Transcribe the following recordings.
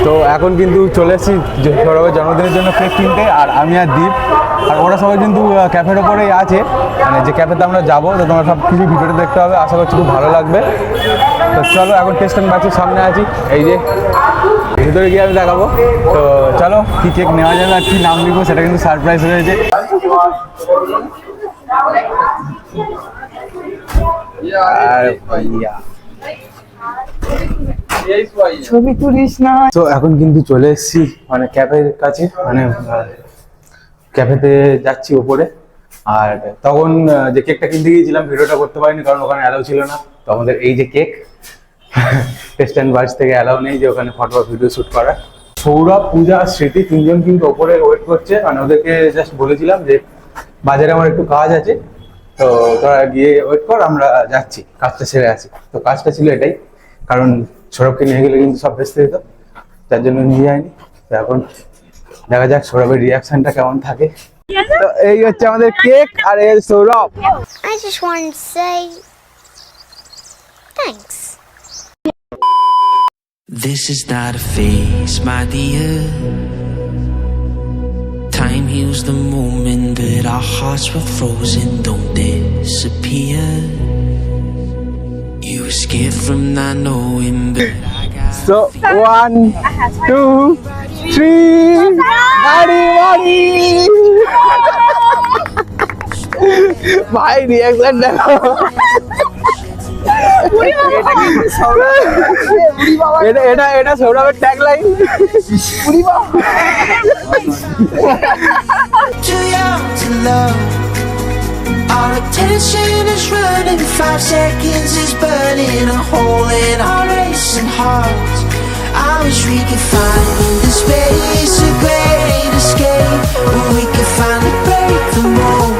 তো এখন কিন্তু চলে এসেছি সৌরভের জন্মদিনের জন্য কেক কিনতে, আর আমি আর দীপ আর ওরা সবাই কিন্তু ক্যাফের ওপরেই আছে, মানে যে ক্যাফেতে আমরা যাবো। তো তোমরা সব কিছু ভিডিওটা দেখতে হবে, আশা করছি খুব ভালো লাগবে। তো চলো এখন টেস্ট অ্যান্ড বাচ্চার সামনে আছি, এই যে ভিতরে গিয়ে আমি দেখাবো। তো চলো কী কেক নেওয়া যাবে আর কী নাম লিখবো সেটা কিন্তু সারপ্রাইজ রয়েছে। আর ছবি তুলিস না। তো এখন কিন্তু চলে এসেছি মানে ক্যাফের কাছে, মানে ক্যাফেতে যাচ্ছি ওপরে। আর তখন যে কেকটা কিনতে গিয়েছিলাম ভিডিওটা করতে পারিনি, কারণ ওখানে অ্যালাউ ছিল না। তো আমাদের এই যে কেক টেস্ট অ্যান্ড বার্স থেকে অ্যালাউ নেই যে ওখানে ফটো ভিডিও শ্যুট করা। সৌরভ, পূজা আর স্মৃতি তিনজন কিন্তু ওপরে ওয়েট করছে, মানে ওদেরকে জাস্ট বলেছিলাম যে বাজারে আমার একটু কাজ আছে, তো তোরা গিয়ে ওয়েট কর, আমরা যাচ্ছি, কাজটা সেরে আছি। তো কাজটা ছিল এটাই, কারণ সৌরভকে নিয়ে গেলে কিন্তু সব ভেস্তে যেত, যার জন্য নিয়ে যায়নি। তো এখন দেখা যাক সৌরভের রিয়াকশনটা কেমন থাকে। তো এই হচ্ছে আমাদের কেক, আর এই Sourav. I just want to say thanks. This is not a phase, my dear. Time heals the moment, but our hearts were frozen, don't disappear. You were scared from not knowing, but I got So 1, 2, 3, buddy. ভাই reaction দেখো। এটা সৌরভের tagline. too young to love. Our attention is running, 5 seconds is burning a hole in our racing hearts. I wish we could find the space, a great escape, where we could finally break the mold.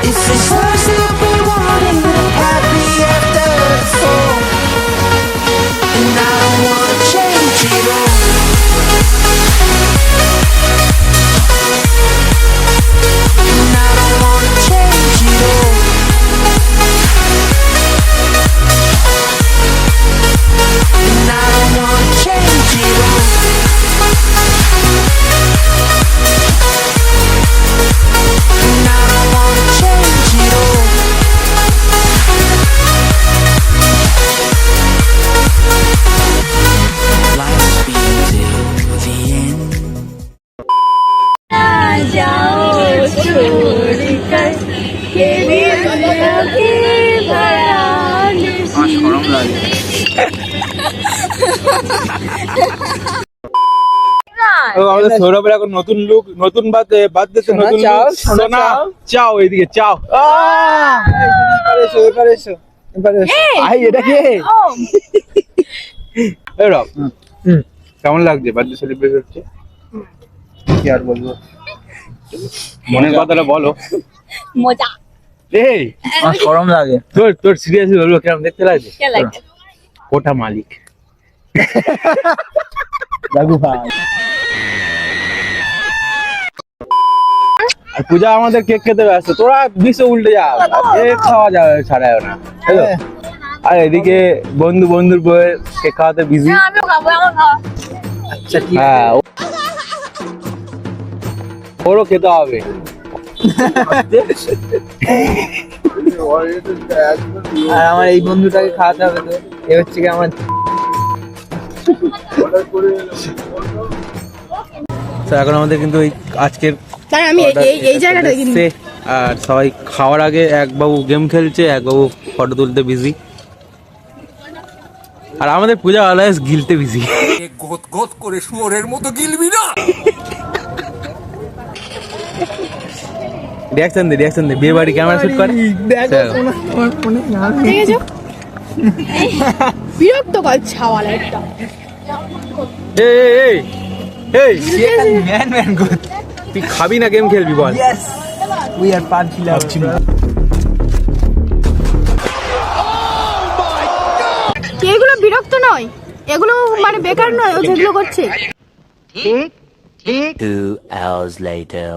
If it's us that we wanted, happy after the fall. And I don't wanna change it all. And I don't wanna change it all. And I don't wanna change it all. And I don't wanna change it all. Life's been till the end. जाओ छोड़कर के दुनिया के भयाने আমাদের সৌরভের এখন নতুন look, নতুন বাদে নতুন সোনা চাও, এইদিকে চাও। এটা কে? কেমন লাগছে বার্থডে সেলিব্রেট হচ্ছে? কি আর বলবো, মনের কথাটা বলো। মজা এই আমার শরম লাগে। তোর সিরিয়াসলি বলবো, কেমন দেখতে লাগছে? কোটা মালিক দাদু ভাই। আর পূজা আমাদের কেক খেতে ব্যস্ত, তোরা বিশ্ব উল্টে যা, কেক খাওয়া যাবে ছাড়াও না। আর এদিকে বন্ধুর বউয়ের কেক খাওয়াতে বিজি। আমিও খাবো, আমার খাওয়া। হ্যাঁ, ওরও খেতে হবে। আর আমার এই বন্ধুটাকে খাওয়াতে হবে। তো এ হচ্ছে কি আমার এখন আমাদের কিন্তু এই আজকের আমি এই জায়গাটা এসছে, আর সবাই খাওয়ার আগে এক বাবু গেম খেলছে, এক বাবু ফটো তুলতে বিজি, আর আমাদের পূজা অলওয়েজ গিলতে বিজি। গোত গোত করে শুয়োরের মতো গিলবি না। রিয়াকশন দে বিয়ে বাড়ি ক্যামেরা শুট করে। দেখেছো বিরক্ত কর ছাওয়ালা একটা। এই তুই খাবি না গেম খেলবি বল? উই আর পারছিলাম। এগুলো বিরক্ত নয়, এগুলো মানে বেকার নয়, ও যেগুলো করছে। 2 hours later.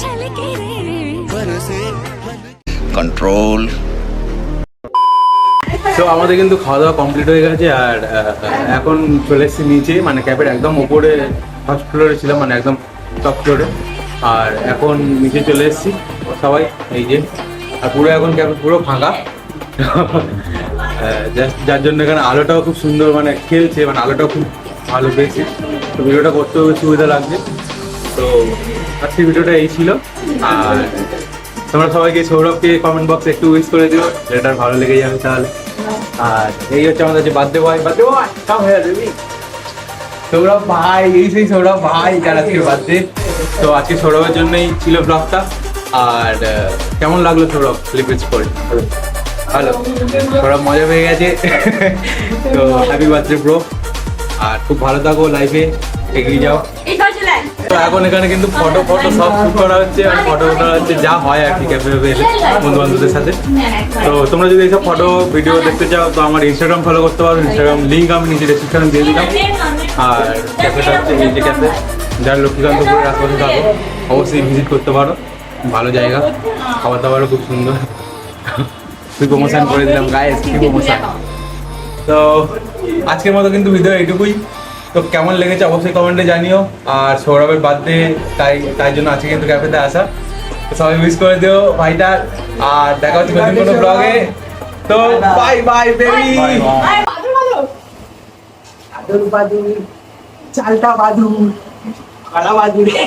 Take control. তো আমাদের কিন্তু খাওয়া দাওয়া কমপ্লিট হয়ে গেছে আর এখন চলে এসেছি নিচে, মানে ক্যাফের একদম ওপরে ফার্স্ট ফ্লোরে ছিলাম, মানে একদম টপ ফ্লোরে। আর এখন নিচে চলে এসেছি সবাই, এই যে। আর পুরো এখন ক্যাফে পুরো ফাঁকা, যার জন্য এখানে আলোটাও খুব সুন্দর মানে খেলছে, মানে আলোটাও খুব ভালো পেয়েছি। তো ভিডিওটা করতেও সুবিধা লাগছে। তো আজকের ভিডিওটা এই ছিল। আর তোমরা সবাইকে সৌরভকে কমেন্ট বক্সে একটু উইশ করে দিও, যেটা ভালো লেগে যাবে তাহলে। আর এই হচ্ছে আমাদের যে বার্থডে বয় কাম হয়ে যাবে সৌরভ ভাই, এই সেই সৌরভ ভাই যার আজকে বার্থডে। তো আজকে সৌরভের জন্যই ছিল ব্লগটা। আর কেমন লাগলো সৌরভ সেলিব্রেট করে? ভালো, সৌরভ মজা পেয়ে গেছে। তো হ্যাপি বার্থডে ব্রো, আর খুব ভালো থাকো, লাইফে এগিয়ে যাও। তো এখন এখানে কিন্তু ফটো সব শুট করা হচ্ছে, আর ফটো করা হচ্ছে যা হয় আর কি ক্যাফে এলে বন্ধু বান্ধবদের সাথে। তো তোমরা যদি এইসব ফটো ভিডিও দেখতে চাও তো আমার ইনস্টাগ্রাম ফলো করতে পারো, ইনস্টাগ্রাম লিঙ্ক আমি নিচে ডেসক্রিপশনে দিয়ে দিলাম। আর ক্যাফেটা হচ্ছে এই যে ক্যাফে, যার লক্ষ্মীকান্তপুরের আশেপাশে থাকো অবশ্যই ভিজিট করতে পারো, ভালো জায়গা, খাবার দাবারও খুব সুন্দর। তুই প্রমোশন করে দিলাম গাইস, কি প্রমোশন। তো আজকের মতো কিন্তু ভিডিও এইটুকুই। তো কেমন লেগেছে অবশ্যই কমেন্টে জানিও। আর সৌরভের বার্থডে, তাই জন্য আজকে কিন্তু ক্যাফেতে আসা। তো সবাই মিস করে দিও ভাইটা। আর দেখা হচ্ছে নতুন কোনো ব্লগে। তো বাই বাই বেবি। চালটা বাদু, বাদু রে।